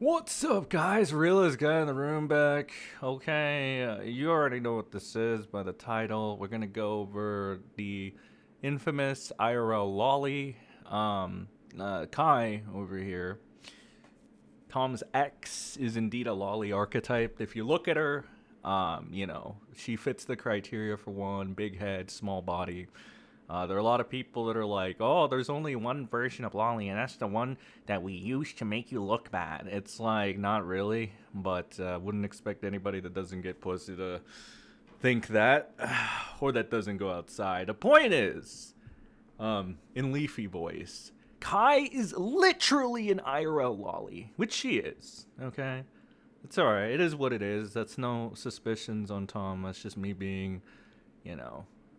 What's up, guys? Realest guy in the room back. Okay, you already know what this is by the title. We're gonna go over the infamous IRL lolly. Kai over here. Tom's ex is indeed a lolly archetype. If you look at her, she fits the criteria for one: big head, small body. There are a lot of people that are like, oh, there's only one version of lolly, and that's the one that we use to make you look bad. It's like, not really, but wouldn't expect anybody that doesn't get pussy to think that, or that doesn't go outside. The point is, in Leafy voice, Kai is literally an IRL lolly, which she is, okay? It's alright, it is what it is. That's no suspicions on Tom, that's just me being,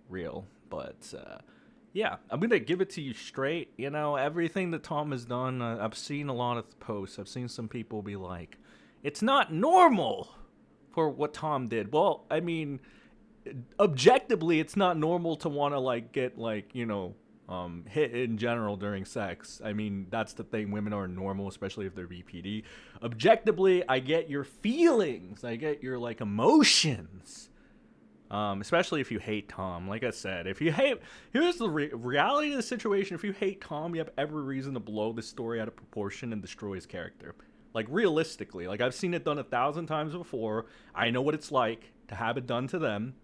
real. But yeah, I'm gonna give it to you straight. Everything that Tom has done, I've seen a lot of posts. I've seen some people be like, it's not normal for what Tom did. Well, I mean, objectively, it's not normal to want to get hit in general during sex. I mean, that's the thing. Women are normal, especially if they're BPD. Objectively, I get your feelings. I get your emotions. Especially if you hate Tom. Like I said, if you hate... Here's the reality of the situation. If you hate Tom, you have every reason to blow this story out of proportion and destroy his character. Realistically. I've seen it done 1,000 times before. I know what it's like to have it done to them.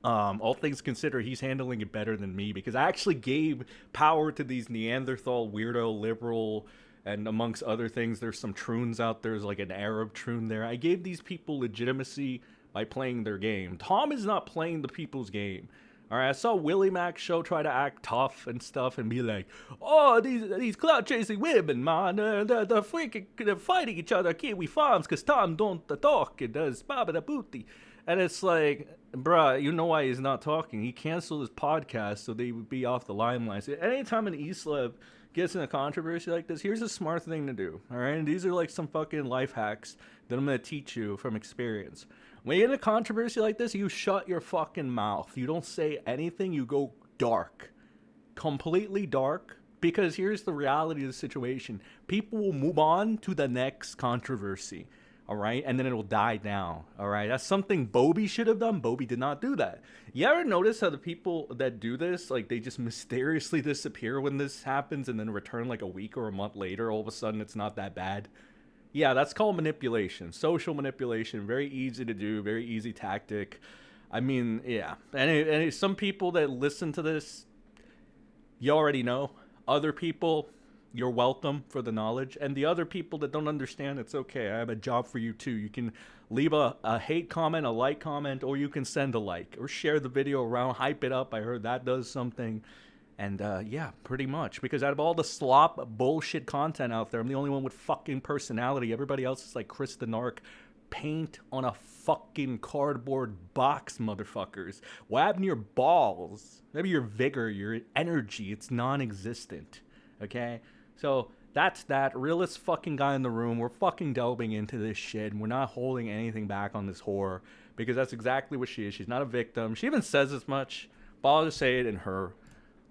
All things considered, he's handling it better than me, because I actually gave power to these Neanderthal, weirdo, liberal... And amongst other things, there's some troons out there. There's an Arab troon there. I gave these people legitimacy by playing their game. Tom is not playing the people's game. Alright, I saw Willie Mac's show try to act tough and stuff and be like, oh, these cloud chasing women, man, they're fighting each other, Kiwi farms, because Tom don't talk, and does baba da booty. And it's like, bruh, you know why he's not talking. He canceled his podcast so they would be off the limelight. So anytime an Eslab gets in a controversy like this, here's a smart thing to do, alright? And these are some fucking life hacks that I'm going to teach you from experience. When you're in a controversy like this, you shut your fucking mouth. You don't say anything. You go dark. Completely dark. Because here's the reality of the situation. People will move on to the next controversy. Alright? And then it'll die down. Alright? That's something Bobby should have done. Bobby did not do that. You ever notice how the people that do this, they just mysteriously disappear when this happens and then return a week or a month later? All of a sudden, it's not that bad. Yeah, that's called manipulation. Social manipulation. Very easy to do. Very easy tactic. I mean, yeah. And some people that listen to this, you already know. Other people, you're welcome for the knowledge. And the other people that don't understand, it's okay. I have a job for you too. You can leave a hate comment, a like comment, or you can send a like. Or share the video around, hype it up. I heard that does something. And, yeah, pretty much. Because out of all the slop bullshit content out there, I'm the only one with fucking personality. Everybody else is like Chris the Narc. Paint on a fucking cardboard box, motherfuckers. What happened to your balls? Maybe your vigor, your energy. It's non-existent. Okay? So, that's that. Realest fucking guy in the room. We're fucking delving into this shit. And we're not holding anything back on this whore. Because that's exactly what she is. She's not a victim. She even says as much. But I'll just say it in her...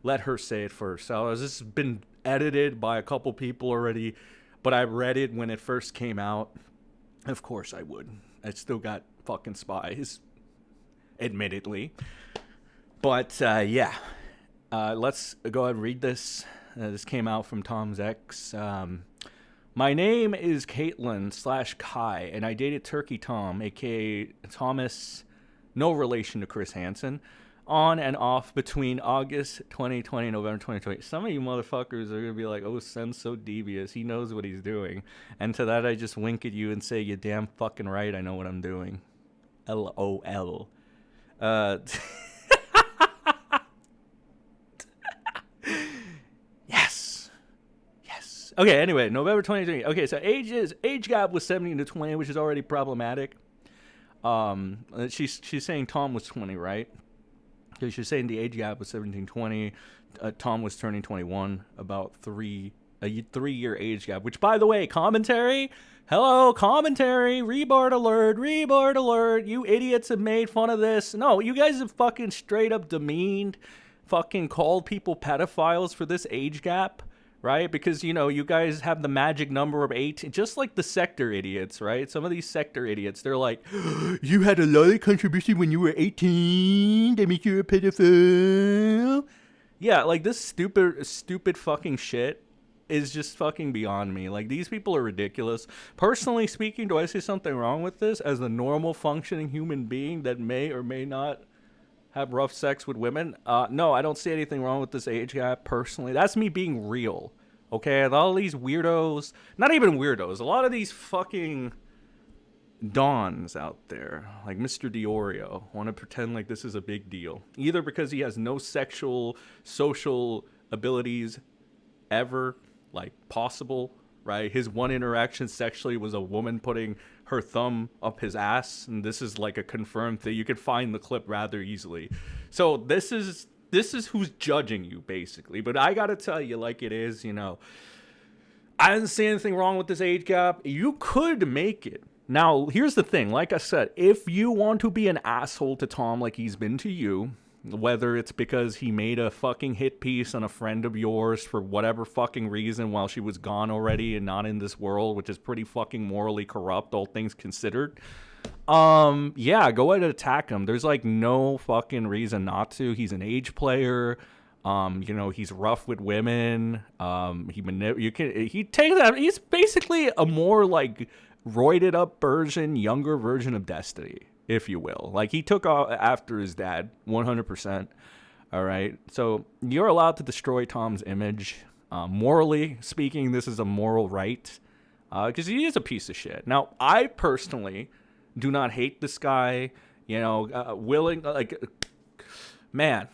Let her say it first. So this has been edited by a couple people already, but I read it when it first came out. Of course I would. I still got fucking spies, admittedly. But yeah, let's go ahead and read this. This came out from Tom's ex. My name is Caitlin/Kai, and I dated Turkey Tom, aka Thomas, no relation to Chris Hansen, on and off between August 2020 and November 2020. Some of you motherfuckers are going to be like, oh, Sen's so devious. He knows what he's doing. And to that, I just wink at you and say, you're damn fucking right. I know what I'm doing. LOL. Yes. Yes. Okay, anyway, November 2020. Okay, so age gap was 17 to 20, which is already problematic. She's saying Tom was 20, right? Because you're saying the age gap was 17-20. Tom was turning 21, about a 3-year age gap. Which, by the way, commentary. Hello, commentary. Reboard alert. Reboard alert. You idiots have made fun of this. No, you guys have fucking straight up demeaned, fucking called people pedophiles for this age gap. right? Because, you know, you guys have the magic number of 18, just like the sector idiots, right? Some of these sector idiots, they're like, you had a lot of contribution when you were 18, that makes you a pedophile. Yeah, like this stupid fucking shit is just fucking beyond me. Like, these people are ridiculous. Personally speaking, do I see something wrong with this as a normal functioning human being that may or may not have rough sex with women? No, I don't see anything wrong with this age gap personally. That's me being real. Okay, and all these weirdos, not even weirdos, a lot of these fucking dons out there, like Mr. Diorio, want to pretend like this is a big deal. Either because he has no sexual, social abilities ever, like, possible, right? His one interaction sexually was a woman putting her thumb up his ass, and this is like a confirmed thing. You can find the clip rather easily. So this is who's judging you, basically. But I gotta tell you, like it is, you know, I didn't see anything wrong with this age gap. You could make it. Now, here's the thing. Like I said, if you want to be an asshole to Tom like he's been to you, whether it's because he made a fucking hit piece on a friend of yours for whatever fucking reason while she was gone already and not in this world, which is pretty fucking morally corrupt, all things considered. Yeah, go ahead and attack him. There's like no fucking reason not to. He's an age player. You know, he's rough with women. He takes that. He's basically a more like roided up version, younger version of Destiny, if you will. Like, he took off after his dad, 100%. All right. So you're allowed to destroy Tom's image. Morally speaking, this is a moral right. Because he is a piece of shit. Now, I personally do not hate this guy. You know, man,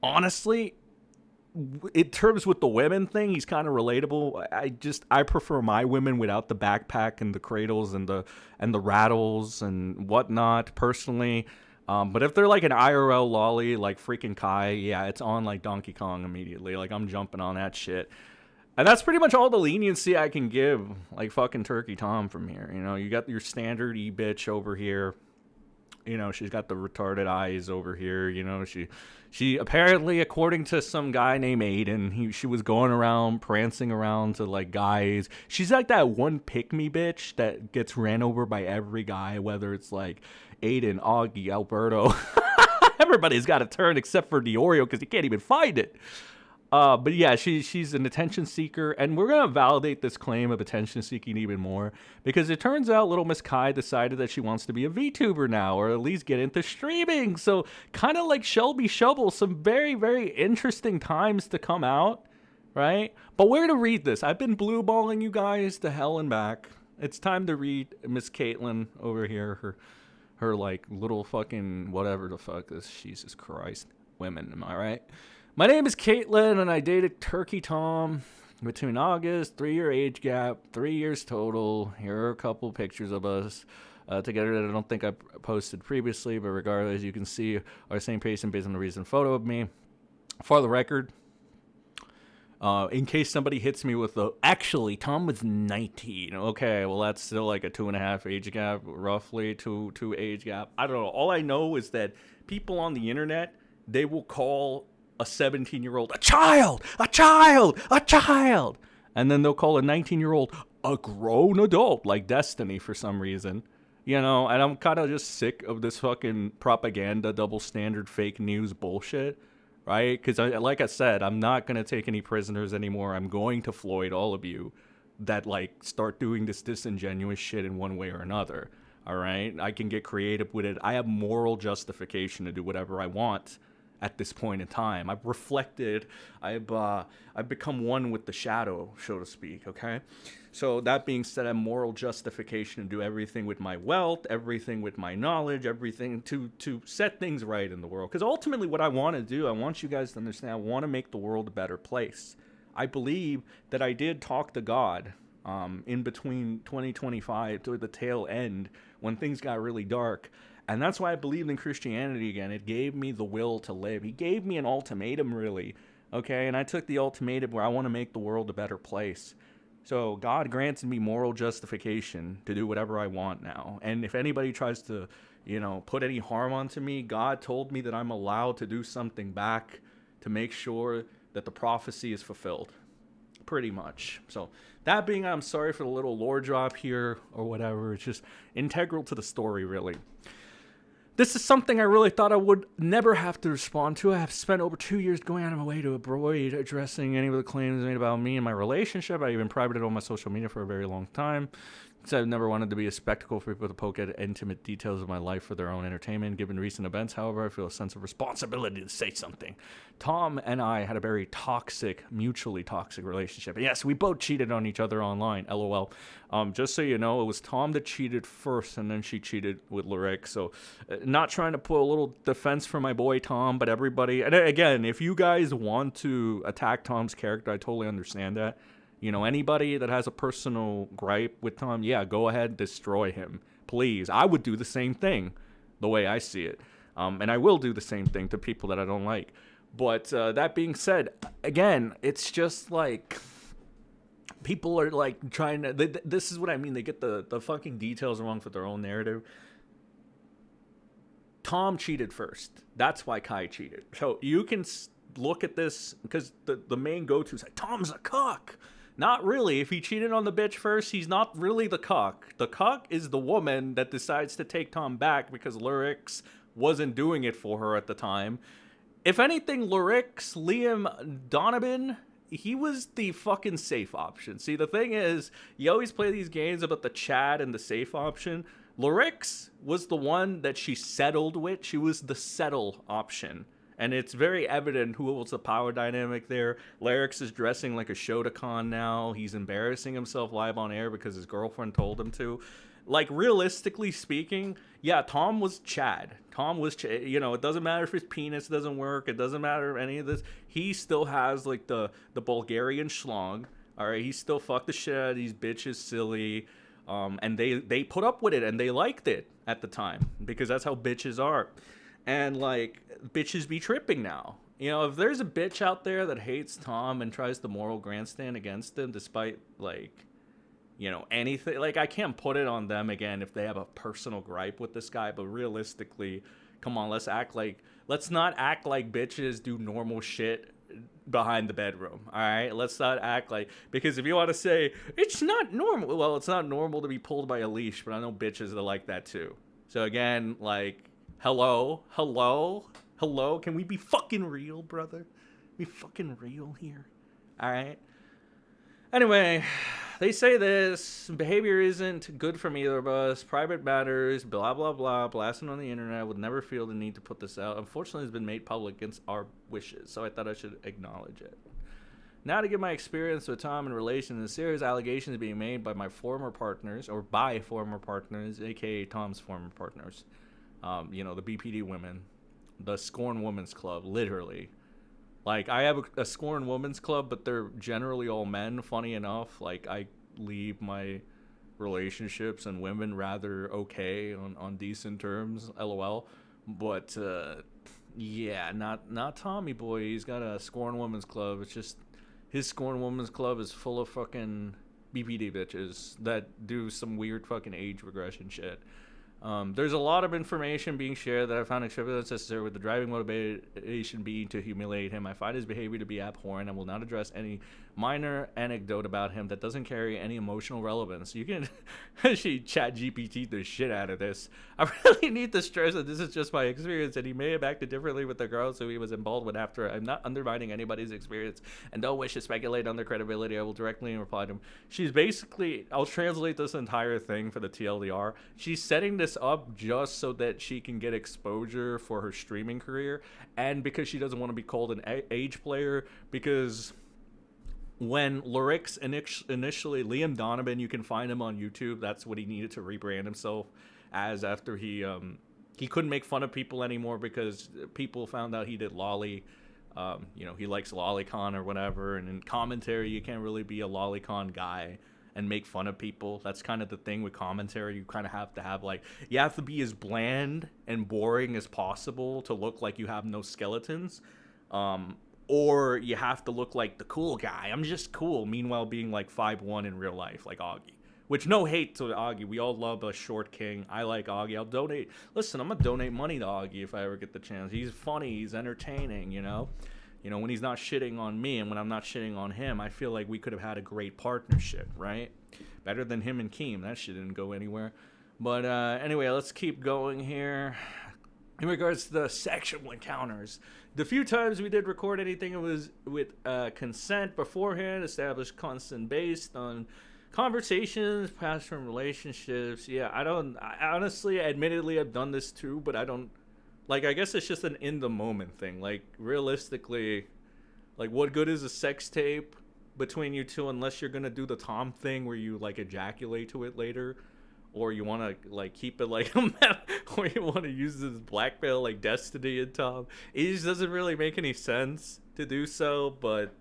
honestly, in terms with the women thing, he's kind of relatable. I prefer my women without the backpack and the cradles and the rattles and whatnot, personally. But if they're like an IRL lolly, like freaking Kai, yeah, it's on like Donkey Kong immediately. Like, I'm jumping on that shit. And that's pretty much all the leniency I can give, like fucking Turkey Tom from here. You know, you got your standard E-bitch over here. You know, she's got the retarded eyes over here. You know, she apparently, according to some guy named Aiden, she was going around, prancing around to, like, guys. She's like that one pick-me bitch that gets ran over by every guy, whether it's, like, Aiden, Augie, Alberto. Everybody's got a turn except for Diorio because he can't even find it. But yeah, she's an attention seeker, and we're going to validate this claim of attention seeking even more, because it turns out little Miss Kai decided that she wants to be a VTuber now, or at least get into streaming. So kind of like Shelby Shovel, some very, very interesting times to come out, right? But where to read this? I've been blue balling you guys to hell and back. It's time to read Miss Caitlin over here, her like little fucking whatever the fuck is. Jesus Christ. Women, am I right? My name is Caitlin, and I dated Turkey Tom between August, 3-year age gap, 3 years total. Here are a couple pictures of us together that I don't think I posted previously, but regardless, you can see our same person based on the recent photo of me. For the record, in case somebody hits me with actually, Tom was 19. Okay, well, that's still like a 2.5 age gap, roughly, two age gap. I don't know. All I know is that people on the internet, they will call a 17-year-old a child, and then they'll call a 19-year-old a grown adult, like Destiny, for some reason. You know, and I'm kind of just sick of this fucking propaganda, double standard, fake news bullshit, right? Because, like I said, I'm not going to take any prisoners anymore. I'm going to Floyd all of you that, like, start doing this disingenuous shit in one way or another, all right? I can get creative with it. I have moral justification to do whatever I want at this point in time. I've reflected. I've become one with the shadow, so to speak, okay? So that being said, I have moral justification to do everything with my wealth, everything with my knowledge, everything to set things right in the world. Because ultimately what I want to do, I want you guys to understand, I want to make the world a better place. I believe that I did talk to God in between 2025 to the tail end when things got really dark. And that's why I believed in Christianity again. It gave me the will to live. He gave me an ultimatum, really. Okay, and I took the ultimatum where I want to make the world a better place. So God granted me moral justification to do whatever I want now. And if anybody tries to, you know, put any harm onto me, God told me that I'm allowed to do something back to make sure that the prophecy is fulfilled. Pretty much. So that being, I'm sorry for the little lore drop here or whatever. It's just integral to the story, really. This is something I really thought I would never have to respond to. I have spent over 2 years going out of my way to avoid addressing any of the claims made about me and my relationship. I even privated it on my social media for a very long time. So I've never wanted to be a spectacle for people to poke at intimate details of my life for their own entertainment. Given recent events, however, I feel a sense of responsibility to say something. Tom and I had a very toxic, mutually toxic relationship. And yes, we both cheated on each other online, LOL. Just so you know, it was Tom that cheated first, and then she cheated with Lyric. So not trying to put a little defense for my boy Tom, but everybody... And again, if you guys want to attack Tom's character, I totally understand that. You know, anybody that has a personal gripe with Tom, yeah, go ahead, destroy him. Please. I would do the same thing, the way I see it. And I will do the same thing to people that I don't like. But that being said, again, it's just like... People are, like, trying to... This is what I mean. They get the fucking details wrong for their own narrative. Tom cheated first. That's why Kai cheated. So you can look at this, because the main go-to is like, Tom's a cuck. Not really. If he cheated on the bitch first, he's not really the cuck. The cuck is the woman that decides to take Tom back because Lyrics wasn't doing it for her at the time. If anything, Lyrics, Liam Donovan, he was the fucking safe option. See, the thing is, you always play these games about the Chad and the safe option. Lyrics was the one that she settled with. She was the settle option. And it's very evident who was the power dynamic there. Lyrics is dressing like a Shotokan now. He's embarrassing himself live on air because his girlfriend told him to. Like, realistically speaking, yeah, Tom was Chad. You know, it doesn't matter if his penis doesn't work. It doesn't matter any of this. He still has, like, the Bulgarian schlong. All right, he still fucked the shit out of these bitches silly. And they put up with it, and they liked it at the time. Because that's how bitches are. And, like, bitches be tripping now. You know, if there's a bitch out there that hates Tom and tries to moral grandstand against him despite, like, you know, anything. Like, I can't put it on them, again, if they have a personal gripe with this guy. But realistically, come on, let's not act like bitches do normal shit behind the bedroom, all right? Let's not act like... Because if you want to say, it's not normal. Well, it's not normal to be pulled by a leash, but I know bitches that like that, too. So, again, like... Hello? Can we be fucking real, brother? Be fucking real here. Alright? Anyway, they say this. Behavior isn't good from either of us. Private matters. Blah, blah, blah. Blasting on the internet. Would never feel the need to put this out. Unfortunately, it's been made public against our wishes. So I thought I should acknowledge it. Now to give my experience with Tom in relation to the serious allegations being made by my former partners. Or by former partners. A.k.a. Tom's former partners. You know, the BPD women, the Scorn Women's Club, literally. Like, I have a Scorn Women's Club, but they're generally all men, funny enough. Like, I leave my relationships and women rather okay on decent terms, LOL. But, yeah, not Tommy Boy. He's got a Scorn Women's Club. It's just, his Scorn Women's Club is full of fucking BPD bitches that do some weird fucking age regression shit. There's a lot of information being shared that I found extremely unnecessary, with the driving motivation being to humiliate him. I find his behavior to be abhorrent and will not address any minor anecdote about him that doesn't carry any emotional relevance. You can actually chat GPT the shit out of this. I really need to stress that this is just my experience, and he may have acted differently with the girls who he was involved with after. I'm not undermining anybody's experience and don't wish to speculate on their credibility. I will directly reply to him. She's basically, I'll translate this entire thing for the TLDR. She's setting this up just so that she can get exposure for her streaming career, and because she doesn't want to be called an age player, because when Lyrics initially, Liam Donovan, you can find him on YouTube. That's what he needed to rebrand himself as after he couldn't make fun of people anymore because people found out he did lolly. You know, he likes lolicon or whatever, and in commentary you can't really be a lolicon guy and make fun of people. That's kind of the thing with commentary. You kind of have to have, like, you have to be as bland and boring as possible to look like you have no skeletons. Or you have to look like the cool guy. I'm just cool. Meanwhile, being like 5'1" in real life, like Augie. Which, no hate to Augie. We all love a short king. I like Augie. I'll donate. Listen, I'm going to donate money to Augie if I ever get the chance. He's funny. He's entertaining, you know? You know, when he's not shitting on me and when I'm not shitting on him, I feel like we could have had a great partnership, right? Better than him and Keem. That shit didn't go anywhere. But anyway, let's keep going here. In regards to the sexual encounters, the few times we did record anything, it was with consent beforehand, established consent based on conversations, past from relationships. Yeah, I honestly, admittedly, I've done this too, but I don't, like, I guess it's just an in the moment thing. Like, realistically, like, what good is a sex tape between you two unless you're gonna do the Tom thing where you, like, ejaculate to it later? Or you want to, like, keep it like or you want to use this blackmail like Destiny and Tom. It just doesn't really make any sense to do so. But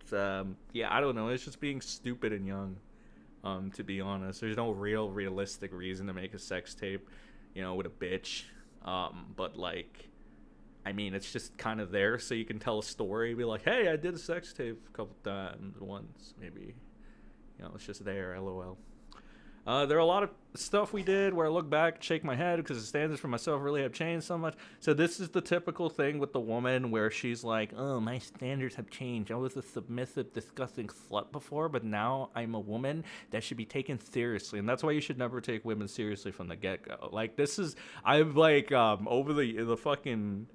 yeah, I don't know. It's just being stupid and young. To be honest, there's no realistic reason to make a sex tape, you know, with a bitch. But like, I mean, it's just kind of there so you can tell a story. Be like, hey, I did a sex tape a couple times, once maybe. You know, it's just there. LOL. There are a lot of stuff we did where I look back, shake my head because the standards for myself really have changed so much. So this is the typical thing with the woman where she's like, oh, my standards have changed. I was a submissive, disgusting slut before, but now I'm a woman that should be taken seriously. And that's why you should never take women seriously from the get-go. Like, this is, I've like, over the fucking...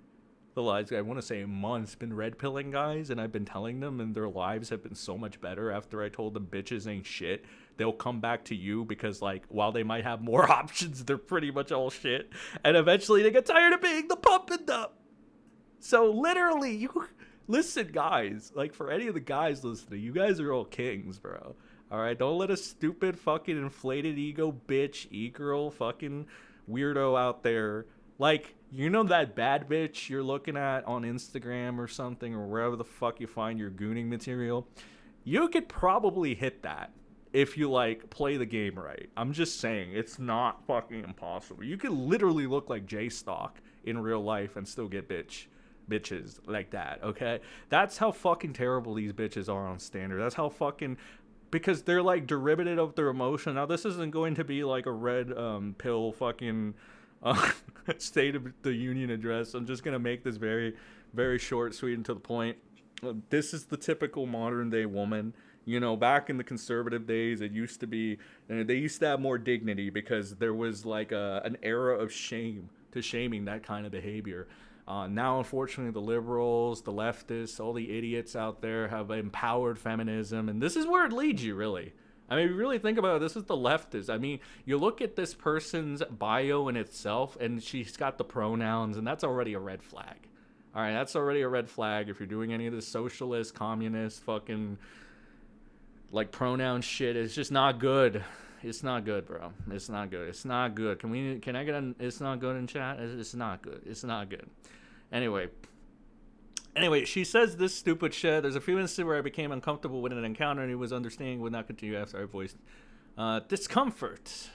the lives, I want to say months, been red pilling guys, and I've been telling them, and their lives have been so much better after I told them bitches ain't shit. They'll come back to you because, like, while they might have more options, they're pretty much all shit. And eventually they get tired of being the pump and dump. So literally, you listen, guys. Like, for any of the guys listening, you guys are all kings, bro. All right, don't let a stupid fucking inflated ego bitch, e-girl, fucking weirdo out there. Like, you know that bad bitch you're looking at on Instagram or something, or wherever the fuck you find your gooning material? You could probably hit that if you, like, play the game right. I'm just saying, it's not fucking impossible. You could literally look like J-Stock in real life and still get bitches like that, okay? That's how fucking terrible these bitches are on standard. That's how fucking... because they're, like, derivative of their emotion. Now, this isn't going to be, like, a red pill fucking... State of the Union address. I'm just gonna make this very, very short, sweet, and to the point. This is the typical modern day woman. You know, back in the conservative days, it used to be, they used to have more dignity because there was like an era of shame to shaming that kind of behavior. Now, unfortunately, the liberals, the leftists, all the idiots out there have empowered feminism, and this is where it leads you, really. I mean, if you really think about it, this is the leftist. I mean, you look at this person's bio in itself, and she's got the pronouns, and that's already a red flag. All right, that's already a red flag if you're doing any of this socialist, communist, fucking, like, pronoun shit. It's just not good. It's not good, bro. It's not good. It's not good. Can I get an it's not good in chat? It's not good. It's not good. Anyway, she says this stupid shit. There's a few instances where I became uncomfortable with an encounter and he was understanding would not continue after I voiced discomfort.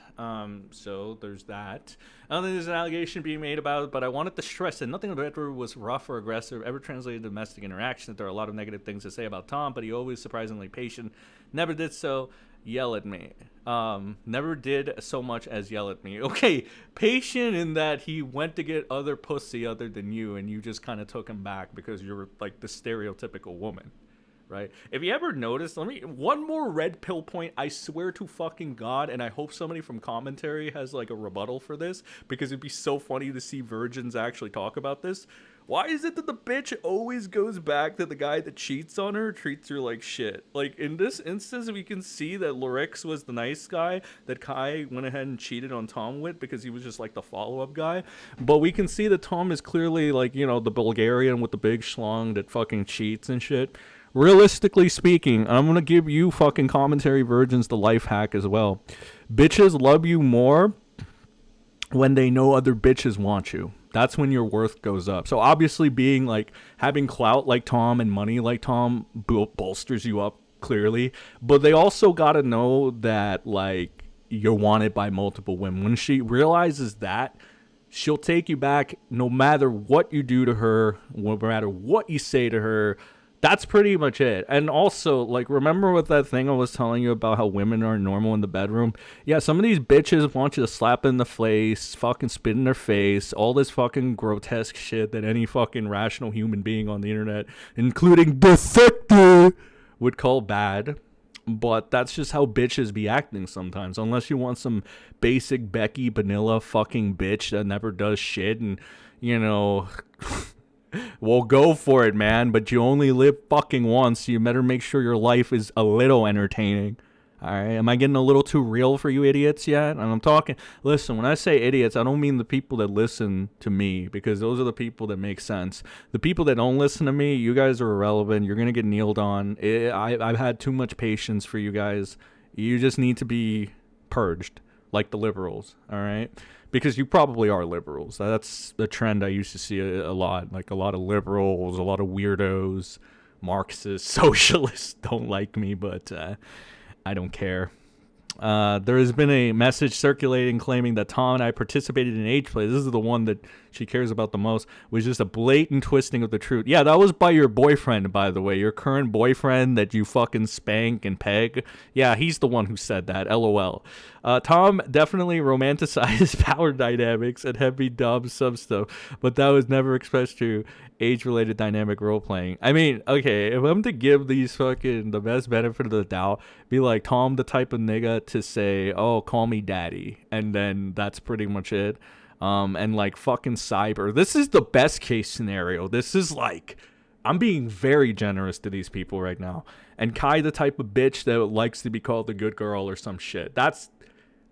So there's that. I don't think there's an allegation being made about it, but I wanted to stress that nothing about it was rough or aggressive, ever translated to domestic interaction. That there are a lot of negative things to say about Tom, but he always surprisingly patient. Never did so. Yell at me. Never did so much as yell at me. Okay, patient in that he went to get other pussy other than you, and you just kind of took him back because you're like the stereotypical woman, right? If you ever noticed, one more red pill point, I swear to fucking God, and I hope somebody from commentary has like a rebuttal for this, because it'd be so funny to see virgins actually talk about this. Why is it that the bitch always goes back to the guy that cheats on her, treats her like shit? Like, in this instance, we can see that Lorix was the nice guy that Kai went ahead and cheated on Tom with because he was just, like, the follow-up guy. But we can see that Tom is clearly, like, you know, the Bulgarian with the big schlong that fucking cheats and shit. Realistically speaking, I'm gonna give you fucking commentary virgins the life hack as well. Bitches love you more when they know other bitches want you. That's when your worth goes up. So obviously being like, having clout like Tom and money like Tom bolsters you up clearly. But they also got to know that like you're wanted by multiple women. When she realizes that, she'll take you back no matter what you do to her, no matter what you say to her. That's pretty much it. And also, like, remember what that thing I was telling you about how women are normal in the bedroom? Yeah, some of these bitches want you to slap in the face, fucking spit in their face, all this fucking grotesque shit that any fucking rational human being on the internet, including the sector, would call bad. But that's just how bitches be acting sometimes. Unless you want some basic Becky vanilla fucking bitch that never does shit and, you know... Well, go for it, man, but you only live fucking once, so you better make sure your life is a little entertaining. Alright, am I getting a little too real for you idiots yet? And I'm talking, listen, when I say idiots, I don't mean the people that listen to me, because those are the people that make sense. The people that don't listen to me, you guys are irrelevant, you're gonna get kneeled on. I've had too much patience for you guys. You just need to be purged, like the liberals, alright? Because you probably are liberals. That's the trend I used to see a lot. Like a lot of liberals, a lot of weirdos, Marxists, socialists don't like me, but I don't care. There has been a message circulating claiming that Tom and I participated in Ageplay. This is the one that she cares about the most. Was just a blatant twisting of the truth. Yeah, that was by your boyfriend, by the way. Your current boyfriend that you fucking spank and peg. Yeah, he's the one who said that. LOL. Tom definitely romanticized power dynamics and heavy dumb sub stuff, but that was never expressed through age-related dynamic role-playing. I mean, okay, if I'm to give these fucking the best benefit of the doubt, be like, Tom the type of nigga to say, oh, call me daddy, and then that's pretty much it. And like fucking cyber. This is the best case scenario. This is like, I'm being very generous to these people right now. And Kai the type of bitch that likes to be called the good girl or some shit. That's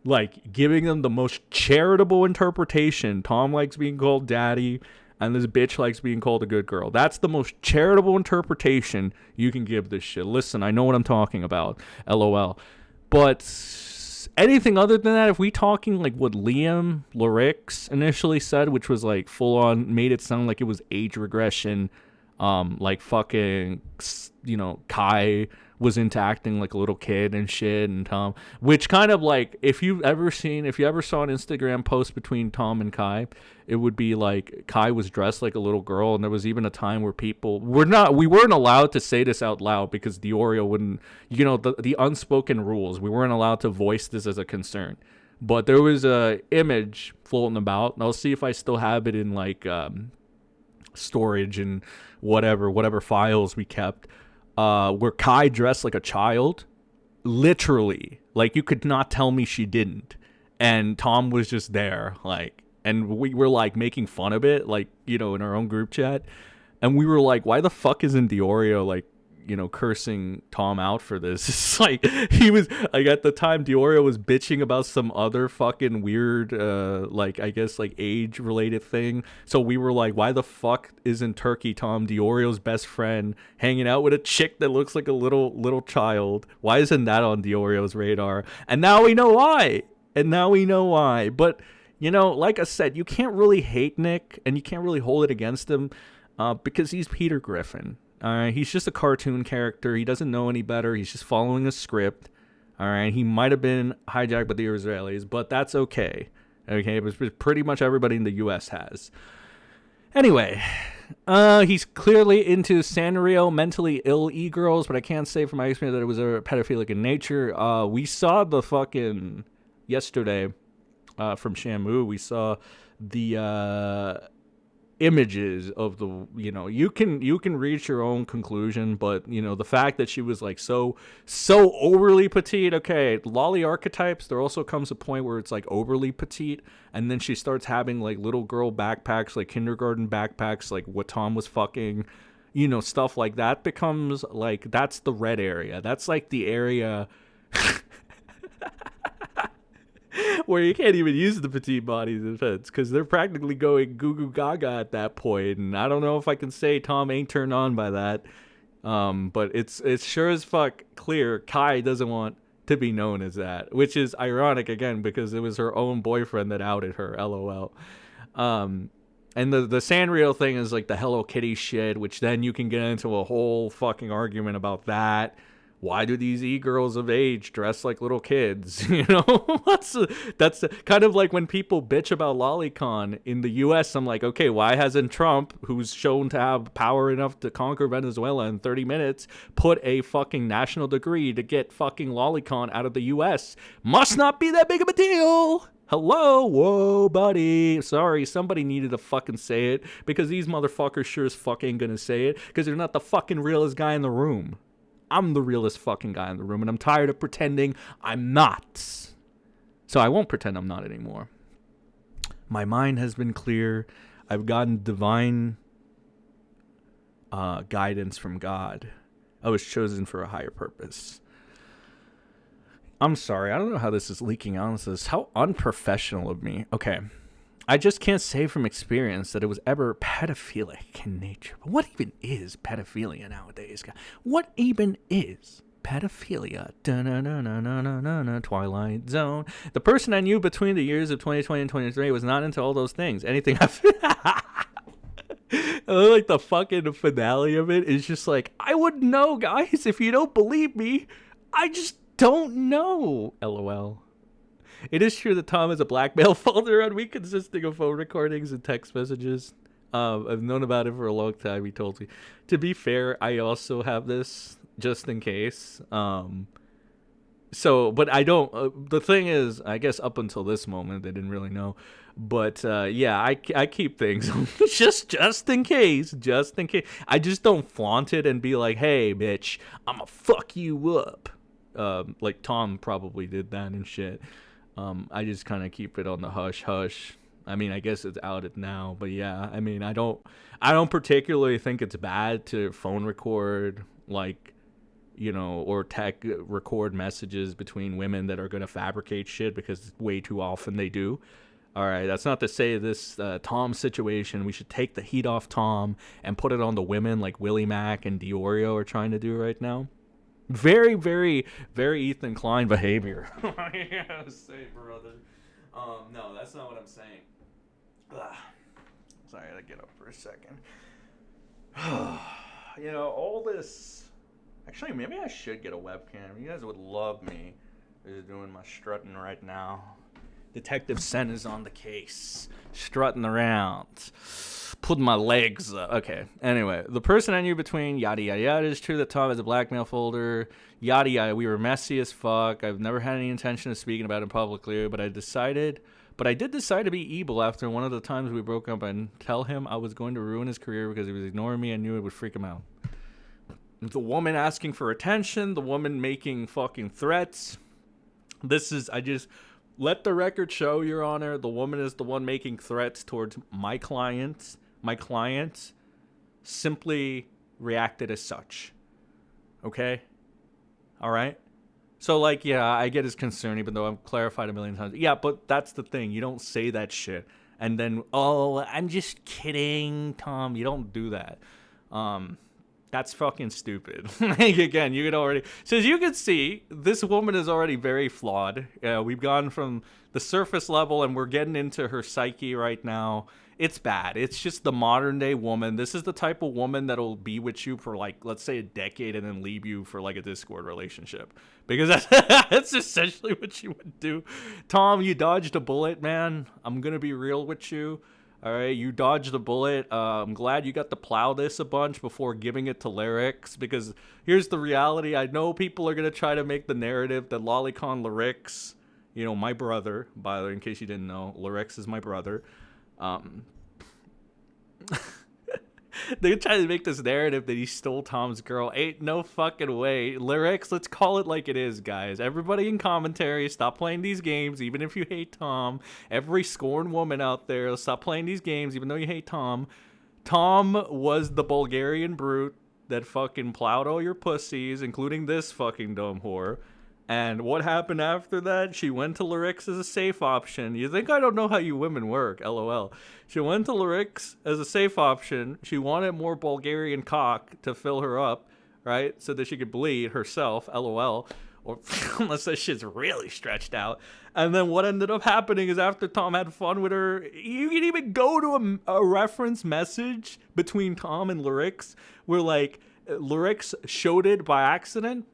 like giving them the most charitable interpretation. Tom likes being called daddy, and this bitch likes being called a good girl. That's the most charitable interpretation you can give this shit. Listen, I know what I'm talking about. LOL. But anything other than that, if we talking like what Liam Lorix initially said, which was like full on, made it sound like it was age regression, like fucking, you know, Kai was into acting like a little kid and shit, and Tom, which kind of like, if you ever saw an Instagram post between Tom and Kai, it would be like Kai was dressed like a little girl, and there was even a time where we weren't allowed to say this out loud because Diorio wouldn't, you know, the unspoken rules, we weren't allowed to voice this as a concern. But there was a image floating about, and I'll see if I still have it in like storage and whatever files we kept, where Kai dressed like a child, literally, like you could not tell me she didn't, and Tom was just there, like, and we were like making fun of it, like, you know, in our own group chat, and we were like, why the fuck isn't Diorio like, you know, cursing Tom out for this? It's like, he was like, at the time Diorio was bitching about some other fucking weird like, I guess like age related thing, so we were like, why the fuck isn't Turkey Tom, Diorio's best friend, hanging out with a chick that looks like a little child? Why isn't that on Diorio's radar? And now we know why. But, you know, like I said, you can't really hate Nick, and you can't really hold it against him, because he's Peter Griffin. All right, he's just a cartoon character. He doesn't know any better. He's just following a script. All right, he might have been hijacked by the Israelis, but that's okay. Okay, but pretty much everybody in the U.S. has. Anyway, he's clearly into Sanrio mentally ill e-girls, but I can't say from my experience that it was a pedophilic in nature. We saw the fucking yesterday from Shamu. We saw the images of the, you know, you can reach your own conclusion, but, you know, the fact that she was like so overly petite. Okay, lolly archetypes, there also comes a point where it's like overly petite, and then she starts having like little girl backpacks, like kindergarten backpacks, like what Tom was fucking, you know, stuff like that becomes like, that's the red area. That's like the area where you can't even use the petite bodies in defense, because they're practically going goo goo gaga at that point, and I don't know if I can say Tom ain't turned on by that, but it's sure as fuck clear Kai doesn't want to be known as that, which is ironic again because it was her own boyfriend that outed her. LOL. And the Sanrio thing is like the Hello Kitty shit, which then you can get into a whole fucking argument about that, why do these e-girls of age dress like little kids? You know, that's kind of like when people bitch about lolicon in the U.S. I'm like, okay, why hasn't Trump, who's shown to have power enough to conquer Venezuela in 30 minutes, put a fucking national decree to get fucking lolicon out of the U.S.? Must not be that big of a deal. Hello, whoa, buddy. Sorry, somebody needed to fucking say it, because these motherfuckers sure as fucking gonna say it, because they're not the fucking realest guy in the room. I'm the realest fucking guy in the room, and I'm tired of pretending I'm not. So I won't pretend I'm not anymore. My mind has been clear. I've gotten divine guidance from God. I was chosen for a higher purpose. I'm sorry. I don't know how this is leaking out. This is how unprofessional of me. Okay. I just can't say from experience that it was ever pedophilic in nature. But what even is pedophilia nowadays? What even is pedophilia? Da-na-na-na-na-na-na, Twilight Zone. The person I knew between the years of 2020 and 2023 was not into all those things. Anything like the fucking finale of it is just like, I wouldn't know, guys. If you don't believe me, I just don't know. LOL. It is true that Tom has a blackmail folder on me consisting of phone recordings and text messages. I've known about it for a long time, he told me. To be fair, I also have this just in case. But I don't. The thing is, I guess up until this moment, they didn't really know. But yeah, I keep things just in case. Just in case. I just don't flaunt it and be like, hey, bitch, I'ma fuck you up. Like Tom probably did that and shit. I just kind of keep it on the hush hush. I mean, I guess it's out now, but yeah, I mean, I don't particularly think it's bad to phone record, like, you know, or tech record messages between women that are going to fabricate shit, because way too often they do. All right, that's not to say this Tom situation, we should take the heat off Tom and put it on the women like Willie Mack and Diorio are trying to do right now. Very, very, very Ethan Klein behavior. I gotta say, brother. No, that's not what I'm saying. Ugh. Sorry, I gotta get up for a second. You know, all this... Actually, maybe I should get a webcam. You guys would love me doing my strutting right now. Detective Sen is on the case. Strutting around. Putting my legs up. Okay. Anyway, the person I knew between yada yada yada. It's true that Tom has a blackmail folder. Yada yada. We were messy as fuck. I've never had any intention of speaking about it publicly, but I did decide to be evil after one of the times we broke up and tell him I was going to ruin his career because he was ignoring me. I knew it would freak him out. The woman asking for attention. The woman making fucking threats. Let the record show, Your Honor, the woman is the one making threats towards my client. My client simply reacted as such. Okay? All right? So, like, yeah, I get his concern, even though I've clarified a million times. Yeah, but that's the thing. You don't say that shit. And then, oh, I'm just kidding, Tom. You don't do that. That's fucking stupid. Again, you can already... So as you can see, this woman is already very flawed. We've gone from the surface level and we're getting into her psyche right now. It's bad. It's just the modern day woman. This is the type of woman that'll be with you for, like, let's say a decade and then leave you for, like, a Discord relationship. Because that's essentially what she would do. Tom, you dodged a bullet, man. I'm going to be real with you. All right, you dodged the bullet. I'm glad you got to plow this a bunch before giving it to Lyrics, because here's the reality. I know people are going to try to make the narrative that Lolicon Lyrics, you know, my brother, by the way, in case you didn't know, Lyrics is my brother. They're trying to make this narrative that he stole Tom's girl. Ain't no fucking way. Lyrics, let's call it like it is, guys. Everybody in commentary, stop playing these games, even if you hate Tom. Every scorned woman out there, stop playing these games, even though you hate Tom. Tom was the Bulgarian brute that fucking plowed all your pussies, including this fucking dumb whore. And what happened after that? She went to Lyrics as a safe option. You think I don't know how you women work, LOL. She went to Lyrics as a safe option. She wanted more Bulgarian cock to fill her up, right? So that she could bleed herself, LOL. Or unless that shit's really stretched out. And then what ended up happening is after Tom had fun with her, you can even go to a reference message between Tom and Lyrics where, like, Lyrics showed it by accident.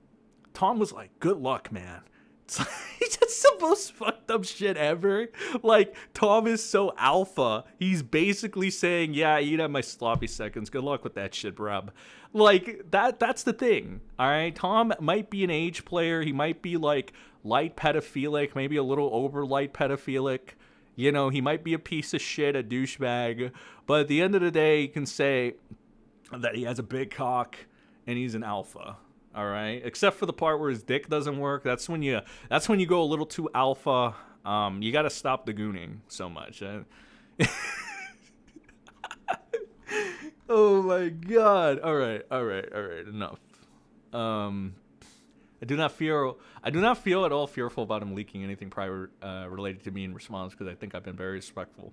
Tom was like, good luck, man. It's like, he's just the most fucked up shit ever. Like, Tom is so alpha. He's basically saying, yeah, you have my sloppy seconds. Good luck with that shit, bruh. Like, that's the thing, all right? Tom might be an age player. He might be, like, light pedophilic, maybe a little over light pedophilic. You know, he might be a piece of shit, a douchebag. But at the end of the day, you can say that he has a big cock and he's an alpha. All right, except for the part where his dick doesn't work. That's when you go a little too alpha. You got to stop the gooning so much. Oh my god. All right. Enough. I do not feel at all fearful about him leaking anything private related to me in response, because I think I've been very respectful.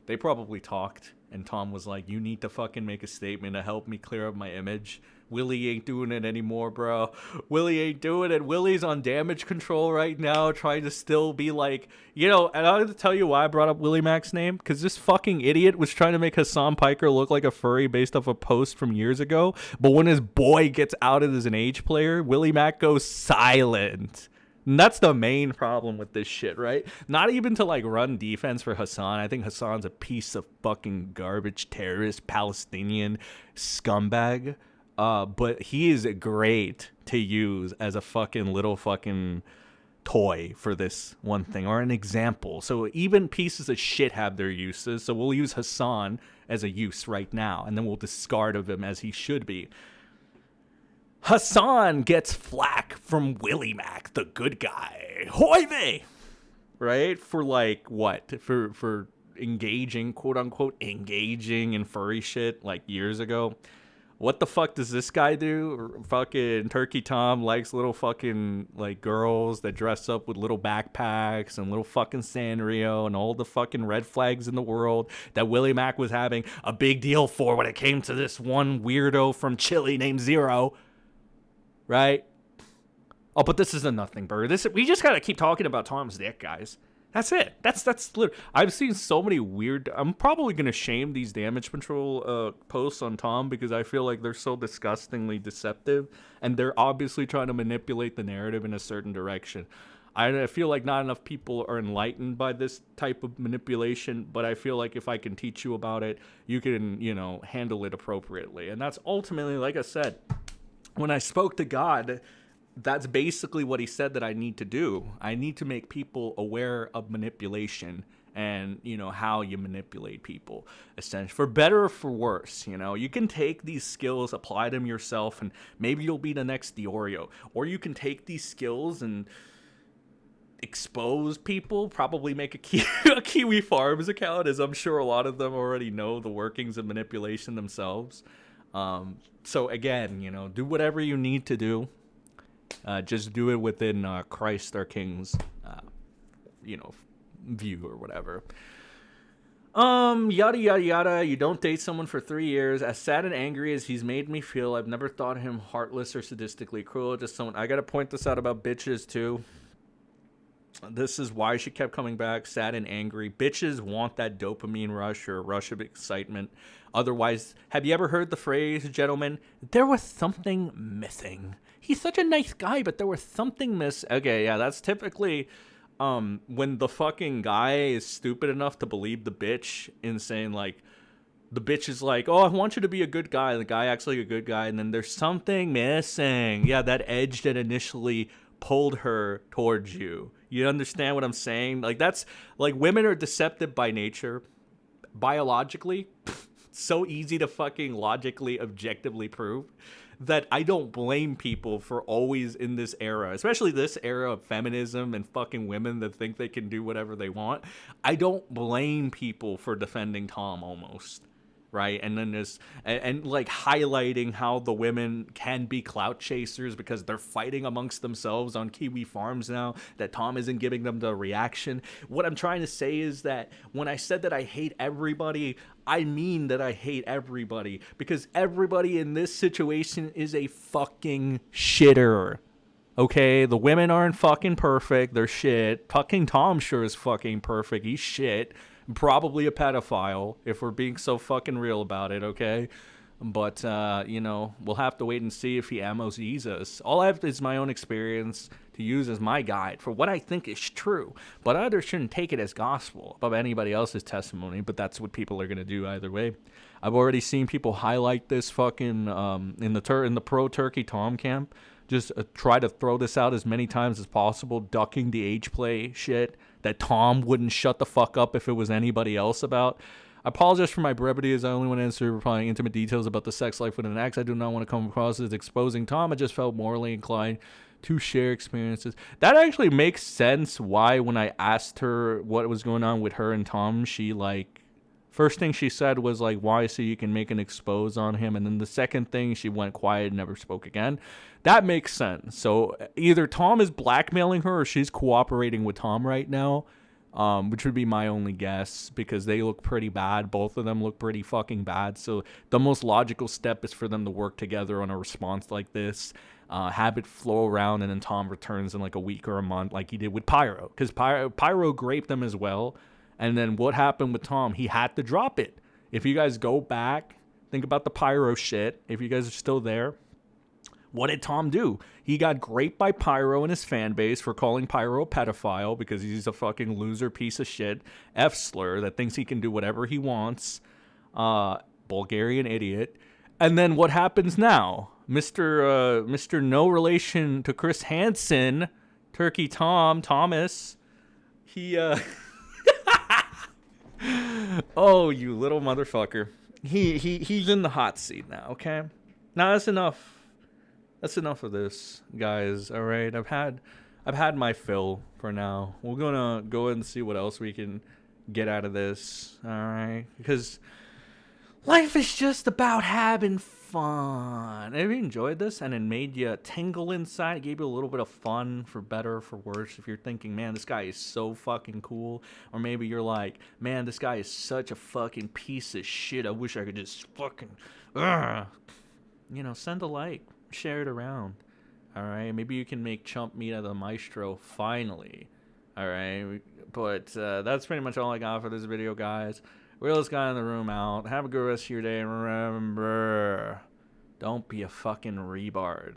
They probably talked, and Tom was like, you need to fucking make a statement to help me clear up my image. Willie ain't doing it anymore, bro. Willie ain't doing it. Willie's on damage control right now, trying to still be like, you know, and I have to tell you why I brought up Willie Mack's name, because this fucking idiot was trying to make Hassan Piker look like a furry based off a post from years ago, but when his boy gets outed as an age player, Willie Mack goes silent. And that's the main problem with this shit, right? Not even to, like, run defense for Hassan. I think Hassan's a piece of fucking garbage, terrorist, Palestinian scumbag. But he is great to use as a fucking little fucking toy for this one thing, or an example. So even pieces of shit have their uses. So we'll use Hassan as a use right now, and then we'll discard of him as he should be. Hassan gets flack from Willie Mack, the good guy. Hoy vey! Right? For like what? For engaging, quote unquote, engaging in furry shit like years ago. What the fuck does this guy do? Fucking Turkey Tom likes little fucking like girls that dress up with little backpacks and little fucking Sanrio and all the fucking red flags in the world that Willie Mack was having a big deal for when it came to this one weirdo from Chile named Zero. Right? Oh, but this is a nothing burger. We just gotta keep talking about Tom's dick, guys. That's it. That's literally. I've seen so many weird. I'm probably gonna shame these damage control posts on Tom, because I feel like they're so disgustingly deceptive, and they're obviously trying to manipulate the narrative in a certain direction. I feel like not enough people are enlightened by this type of manipulation, but I feel like if I can teach you about it, you can, you know, handle it appropriately. And that's ultimately, like I said, when I spoke to God, that's basically what he said that I need to do. I need to make people aware of manipulation and, you know, how you manipulate people, essentially, for better or for worse. You know, you can take these skills, apply them yourself, and maybe you'll be the next Diorio. Or you can take these skills and expose people, probably make a Kiwi Farms account, as I'm sure a lot of them already know the workings of manipulation themselves. So again, you know, do whatever you need to do. Just do it within Christ our King's, you know, view or whatever. Yada yada yada. You don't date someone for 3 years. As sad and angry as he's made me feel, I've never thought him heartless or sadistically cruel. Just someone. I gotta point this out about bitches too. This is why she kept coming back, sad and angry. Bitches want that dopamine rush or rush of excitement. Otherwise, have you ever heard the phrase, gentlemen, there was something missing? He's such a nice guy, but there was something missing. Okay, yeah, that's typically when the fucking guy is stupid enough to believe the bitch in saying, like, the bitch is like, oh, I want you to be a good guy. The guy acts like a good guy, and then there's something missing. Yeah, that edge that initially pulled her towards you. You understand what I'm saying? Like, that's, like, women are deceptive by nature. Biologically, so easy to fucking logically, objectively prove that I don't blame people for always in this era, especially this era of feminism and fucking women that think they can do whatever they want. I don't blame people for defending Tom almost. Right, and then this, and like highlighting how the women can be clout chasers because they're fighting amongst themselves on Kiwi Farms now, that Tom isn't giving them the reaction. What I'm trying to say is that when I said that I hate everybody, I mean that I hate everybody, because everybody in this situation is a fucking shitter. Okay, the women aren't fucking perfect, they're shit. Fucking Tom sure is fucking perfect, he's shit. Probably a pedophile, if we're being so fucking real about it, okay? But, you know, we'll have to wait and see if he ammos Jesus. All I have is my own experience to use as my guide for what I think is true. But others shouldn't take it as gospel above anybody else's testimony. But that's what people are going to do either way. I've already seen people highlight this fucking in the pro Turkey Tom camp. Just try to throw this out as many times as possible, ducking the Ageplay shit that Tom wouldn't shut the fuck up if it was anybody else about. I apologize for my brevity as I only want to answer replying intimate details about the sex life with an ex. I do not want to come across as exposing Tom. I just felt morally inclined to share experiences. That actually makes sense why when I asked her what was going on with her and Tom, she like, first thing she said was like, why, so you can make an expose on him. And then the second thing, she went quiet and never spoke again. That makes sense. So either Tom is blackmailing her or she's cooperating with Tom right now. Which would be my only guess because they look pretty bad. Both of them look pretty fucking bad. So the most logical step is for them to work together on a response like this, have it flow around, and then Tom returns in like a week or a month like he did with Pyro. Because Pyro raped them as well. And then what happened with Tom? He had to drop it. If you guys go back, think about the Pyro shit. If you guys are still there. What did Tom do? He got graped by Pyro and his fan base for calling Pyro a pedophile because he's a fucking loser piece of shit F-slur that thinks he can do whatever he wants. Bulgarian idiot. And then what happens now? Mr. No relation to Chris Hansen, Turkey Thomas, he, oh, you little motherfucker. He's in the hot seat now, okay? Now that's enough. That's enough of this, guys. All right, I've had my fill for now. We're gonna go ahead and see what else we can get out of this. All right, because life is just about having fun. If you enjoyed this and it made you tingle inside, it gave you a little bit of fun, for better or for worse. If you're thinking, man, this guy is so fucking cool, or maybe you're like, man, this guy is such a fucking piece of shit. I wish I could just fucking, you know, send a like. Share it around. All right, maybe you can make chump meat out of the maestro finally. All right, but that's pretty much all I got for this video, guys. Realest guy in the room out. Have a good rest of your day, and remember, don't be a fucking rebard.